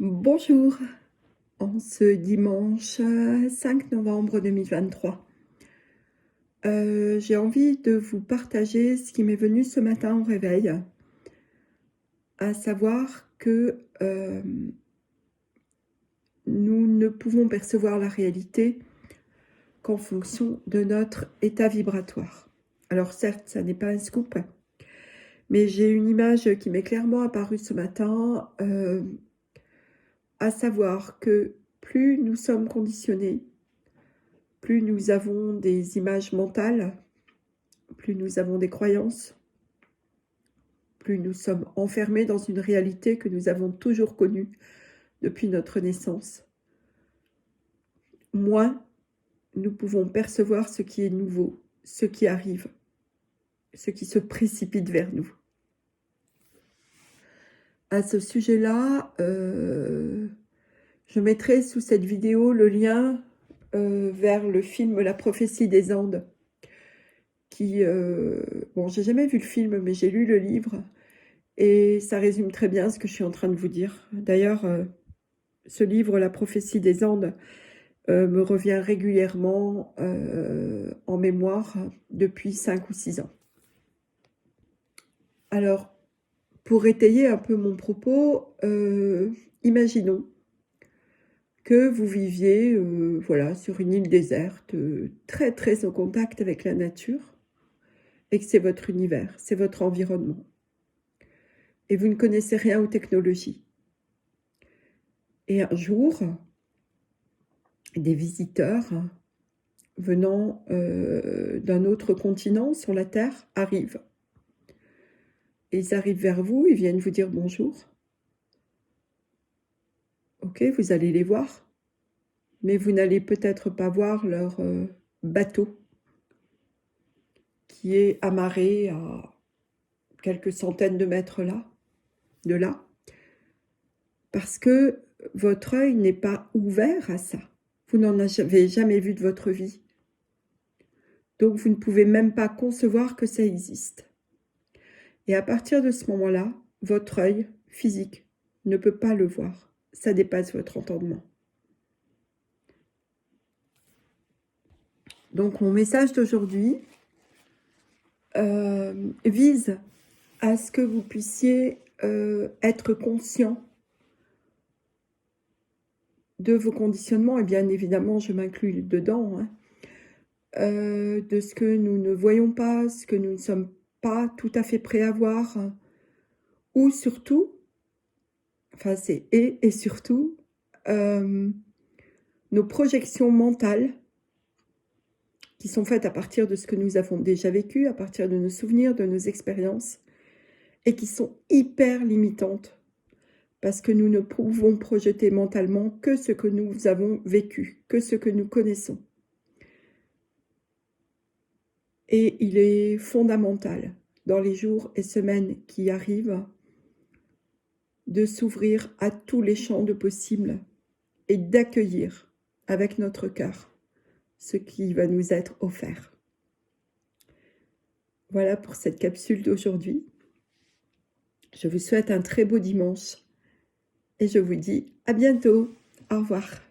Bonjour, en ce dimanche 5 novembre 2023. J'ai envie de vous partager ce qui m'est venu ce matin au réveil, à savoir que nous ne pouvons percevoir la réalité qu'en fonction de notre état vibratoire. Alors certes, ça n'est pas un scoop, mais j'ai une image qui m'est clairement apparue ce matin, à savoir que plus nous sommes conditionnés, plus nous avons des images mentales, plus nous avons des croyances, plus nous sommes enfermés dans une réalité que nous avons toujours connue depuis notre naissance, moins nous pouvons percevoir ce qui est nouveau, ce qui arrive, ce qui se précipite vers nous. À ce sujet-là, je mettrai sous cette vidéo le lien vers le film La prophétie des Andes, qui, bon, j'ai jamais vu le film, mais j'ai lu le livre, et ça résume très bien ce que je suis en train de vous dire. D'ailleurs, ce livre, La prophétie des Andes, me revient régulièrement en mémoire depuis 5 ou 6 ans. Alors, pour étayer un peu mon propos, imaginons que vous viviez voilà, sur une île déserte, très très en contact avec la nature, et que c'est votre univers, c'est votre environnement. Et vous ne connaissez rien aux technologies. Et un jour, des visiteurs venant d'un autre continent sur la Terre arrivent. Et ils arrivent vers vous, ils viennent vous dire bonjour. Ok, vous allez les voir, mais vous n'allez peut-être pas voir leur bateau qui est amarré à quelques centaines de mètres de là, parce que votre œil n'est pas ouvert à ça. Vous n'en avez jamais vu de votre vie. Donc vous ne pouvez même pas concevoir que ça existe. Et à partir de ce moment-là, votre œil physique ne peut pas le voir. Ça dépasse votre entendement. Donc mon message d'aujourd'hui vise à ce que vous puissiez être conscient de vos conditionnements, et bien évidemment je m'inclus dedans, hein, de ce que nous ne voyons pas, ce que nous ne sommes pas tout à fait prêts à voir, ou surtout, enfin c'est et surtout, nos projections mentales qui sont faites à partir de ce que nous avons déjà vécu, à partir de nos souvenirs, de nos expériences, et qui sont hyper limitantes, parce que nous ne pouvons projeter mentalement que ce que nous avons vécu, que ce que nous connaissons. Et il est fondamental, dans les jours et semaines qui arrivent, de s'ouvrir à tous les champs de possibles et d'accueillir avec notre cœur ce qui va nous être offert. Voilà pour cette capsule d'aujourd'hui. Je vous souhaite un très beau dimanche et je vous dis à bientôt. Au revoir.